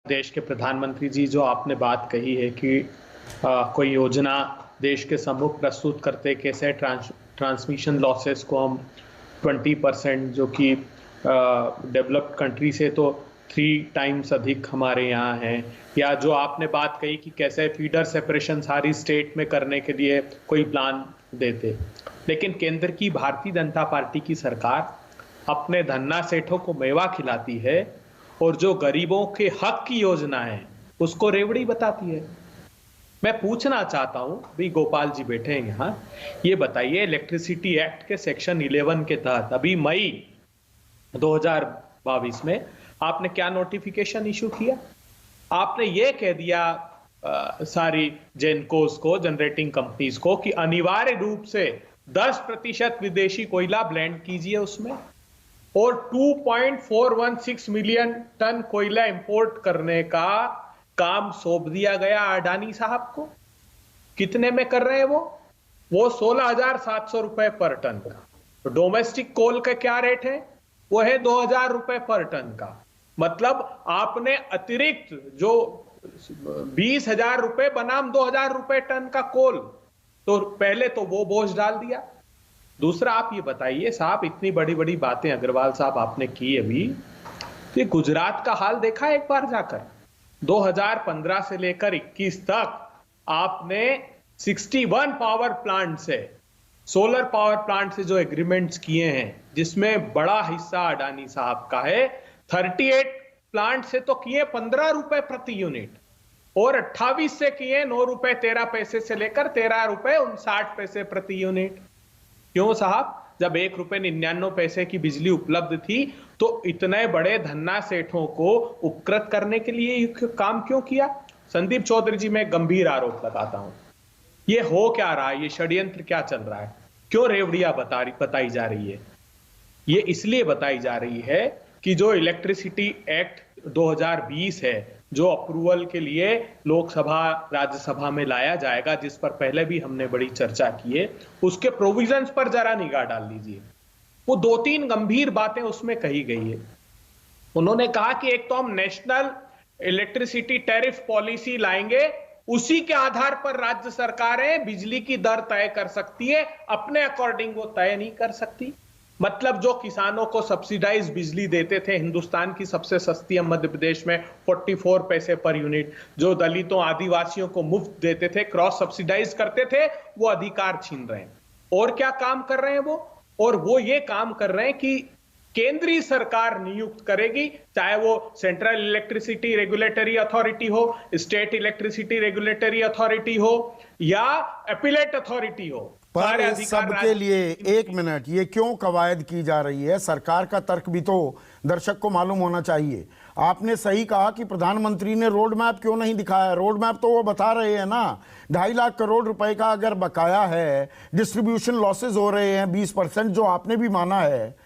देश के प्रधानमंत्री जी, जो आपने बात कही है कि कोई योजना देश के सम्मुख प्रस्तुत करते कैसे ट्रांसमिशन लॉसेस को हम 20% जो कि डेवलप्ड कंट्री से तो 3 टाइम्स अधिक हमारे यहाँ है, या जो आपने बात कही कि कैसे फीडर सेपरेशन सारी स्टेट में करने के लिए कोई प्लान देते। लेकिन केंद्र की भारतीय जनता पार्टी की सरकार अपने धन्ना सेठों को मेवा खिलाती है और जो गरीबों के हक की योजना है उसको रेवड़ी बताती है। मैं पूछना चाहता हूं, भी गोपाल जी बैठे हैं यहाँ, ये बताइए इलेक्ट्रिसिटी एक्ट के सेक्शन 11 के तहत अभी मई 2022 में आपने क्या नोटिफिकेशन इशू किया? आपने ये कह दिया सारी जेनकोस को, जनरेटिंग कंपनीज को, कि अनिवार्य रूप से 10% विदेशी कोयला ब्लेंड कीजिए उसमें, और 2.416 मिलियन टन कोयला इंपोर्ट करने का काम सौंप दिया गया अडानी साहब को। कितने में कर रहे हैं वो 16,700 रुपए पर टन का। तो डोमेस्टिक कोल का क्या रेट है? वो है 2,000 रुपए पर टन का। मतलब आपने अतिरिक्त जो 20,000 रुपए बनाम 2,000 रुपए टन का कोल, तो पहले तो वो बोझ डाल दिया। दूसरा, आप ये बताइए साहब, इतनी बड़ी बड़ी बातें अग्रवाल साहब आपने की अभी, तो गुजरात का हाल देखा एक बार जाकर? 2015 से लेकर 21 तक आपने 61 पावर प्लांट से, सोलर पावर प्लांट से जो एग्रीमेंट्स किए हैं, जिसमें बड़ा हिस्सा अडानी साहब का है, 38 प्लांट से तो किए 15 रुपए प्रति यूनिट, और 28 से किए 9 रुपए 13 पैसे से लेकर 13 रुपए 59 पैसे प्रति यूनिट। क्यों साहब? जब 1 रुपए 99 पैसे की बिजली उपलब्ध थी तो इतने बड़े धन्ना सेठों को उपकृत करने के लिए काम क्यों किया? संदीप चौधरी जी, मैं गंभीर आरोप लगाता हूं, ये हो क्या रहा है? ये षड्यंत्र क्या चल रहा है? क्यों रेवड़ियां बताई जा रही है? ये इसलिए बताई जा रही है कि जो इलेक्ट्रिसिटी एक्ट 2020 है, जो अप्रूवल के लिए लोकसभा राज्यसभा में लाया जाएगा, जिस पर पहले भी हमने बड़ी चर्चा की है, उसके प्रोविजंस पर जरा निगाह डाल लीजिए। वो 2-3 गंभीर बातें उसमें कही गई है। उन्होंने कहा कि एक तो हम नेशनल इलेक्ट्रिसिटी टैरिफ पॉलिसी लाएंगे, उसी के आधार पर राज्य सरकारें बिजली की दर तय कर सकती है, अपने अकॉर्डिंग वो तय नहीं कर सकती। मतलब जो किसानों को सब्सिडाइज बिजली देते थे, हिंदुस्तान की सबसे सस्ती है मध्य प्रदेश में 44 पैसे पर यूनिट, जो दलितों आदिवासियों को मुफ्त देते थे, क्रॉस सब्सिडाइज करते थे, वो अधिकार छीन रहे हैं। और क्या काम कर रहे हैं वो? और वो ये काम कर रहे हैं कि केंद्रीय सरकार नियुक्त करेगी, चाहे वो सेंट्रल इलेक्ट्रिसिटी रेगुलेटरी अथॉरिटी हो, स्टेट इलेक्ट्रिसिटी रेगुलेटरी अथॉरिटी हो, या अपीलेट अथॉरिटी हो। पर इस सब के लिए 1 मिनट, ये क्यों कवायद की जा रही है? सरकार का तर्क भी तो दर्शक को मालूम होना चाहिए। आपने सही कहा कि प्रधानमंत्री ने रोड मैप क्यों नहीं दिखाया। रोड मैप तो वो बता रहे हैं ना, 2.5 लाख करोड़ रुपए का अगर बकाया है, डिस्ट्रीब्यूशन लॉसेज हो रहे हैं 20%, जो आपने भी माना है,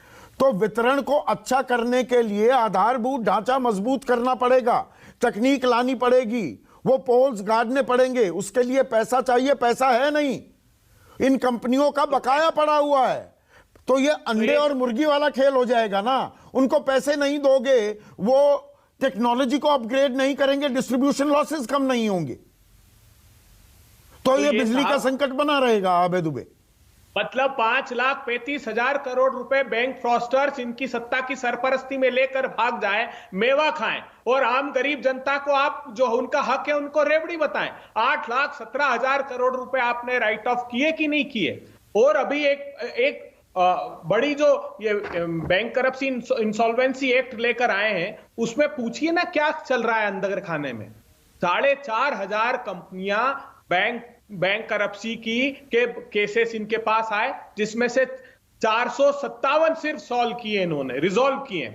तो वितरण को अच्छा करने के लिए आधारभूत ढांचा मजबूत करना पड़ेगा, तकनीक लानी पड़ेगी, वो पोल्स गाड़ने पड़ेंगे, उसके लिए पैसा चाहिए। पैसा है नहीं, इन कंपनियों का बकाया पड़ा हुआ है, तो ये अंडे और मुर्गी वाला खेल हो जाएगा ना। उनको पैसे नहीं दोगे, वो टेक्नोलॉजी को अपग्रेड नहीं करेंगे, डिस्ट्रीब्यूशन लॉसेस कम नहीं होंगे, तो ये बिजली का संकट बना रहेगा आबे दुबे। मतलब 5,35,000 करोड़ रुपए बैंक फ्रॉस्टर्स इनकी सत्ता की सरपरस्ती में लेकर भाग जाए, मेवा खाएं, और आम गरीब जनता को आप जो उनका हक है उनको रेवड़ी बताएं। 8,17,000 करोड़ रुपए आपने राइट ऑफ किए कि नहीं किए? और अभी एक बड़ी जो ये बैंक करप्शन इंसॉल्वेंसी एक्ट लेकर आए हैं, उसमें पूछिए ना क्या चल रहा है अंदर खाने में। 4,500 कंपनियां बैंक करप्सी की के केसेस इनके पास आए, जिसमें से 457 सिर्फ सॉल्व किए, इन्होंने रिजॉल्व किए।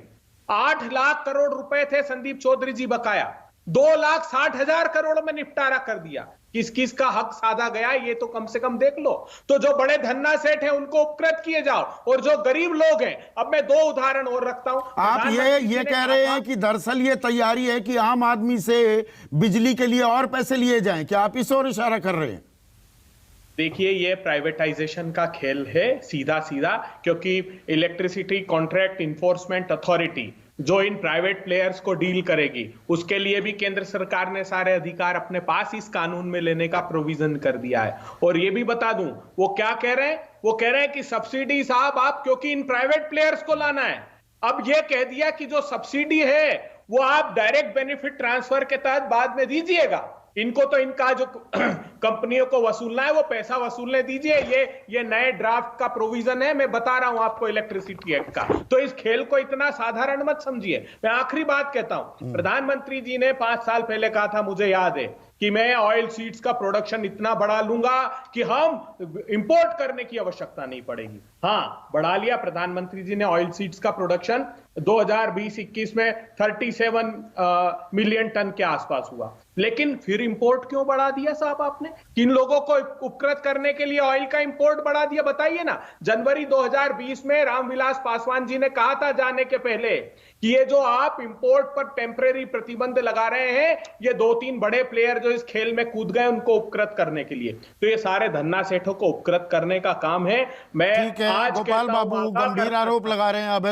8 लाख करोड़ रुपए थे संदीप चौधरी जी बकाया, 2,60,000 करोड़ में निपटारा कर दिया। किस किस का हक साधा गया ये तो कम से कम देख लो। तो जो बड़े धन्ना सेठ हैं उनको उपकृत किए जाओ, और जो गरीब लोग हैं, अब मैं 2 उदाहरण और रखता हूं। आप ये कह रहे हैं कि दरअसल ये तैयारी है कि आम आदमी से बिजली के लिए और पैसे लिए जाएं, क्या आप इस ओर इशारा कर रहे हैं? देखिए, ये प्राइवेटाइजेशन का खेल है सीधा सीधा, क्योंकि इलेक्ट्रिसिटी कॉन्ट्रैक्ट इन्फोर्समेंट अथॉरिटी जो इन प्राइवेट प्लेयर्स को डील करेगी, उसके लिए भी केंद्र सरकार ने सारे अधिकार अपने पास इस कानून में लेने का प्रोविजन कर दिया है। और ये भी बता दूं, वो क्या कह रहे हैं, वो कह रहे हैं कि सब्सिडी साहब आप, क्योंकि इन प्राइवेट प्लेयर्स को लाना है, अब ये कह दिया कि जो सब्सिडी है वो आप डायरेक्ट बेनिफिट ट्रांसफर के तहत बाद में दीजिएगा। इनको तो इनका जो कंपनियों को वसूलना है वो पैसा वसूलने दीजिए। ये नए ड्राफ्ट का प्रोविजन है, मैं बता रहा हूं आपको, इलेक्ट्रिसिटी एक्ट का। तो इस खेल को इतना साधारण मत समझिए। मैं आखिरी बात कहता हूं, प्रधानमंत्री जी ने 5 साल पहले कहा था, मुझे याद है, कि मैं ऑयल सीड्स का प्रोडक्शन इतना बढ़ा लूंगा कि हम इंपोर्ट करने की आवश्यकता नहीं पड़ेगी। हाँ, बढ़ा लिया प्रधानमंत्री जी ने ऑयल सीड्स का प्रोडक्शन। 2020-21 में 37 मिलियन टन के आसपास हुआ। लेकिन फिर इंपोर्ट क्यों बढ़ा दिया साहब आपने? किन लोगों को उपकृत करने के लिए ऑयल का इंपोर्ट बढ़ा दिया, बताइए ना। जनवरी 2020 में रामविलास पासवान जी ने कहा था जाने के पहले कि ये जो आप इंपोर्ट पर टेम्परेरी प्रतिबंध लगा रहे हैं, ये 2-3 बड़े प्लेयर जो इस खेल में कूद गए उनको उपकृत करने के लिए। तो ये सारे धन्ना सेठों को उपकृत करने का काम है। मैं ठीक है, आज गोपाल बाबू गंभीर आरोप लगा रहे हैं। अब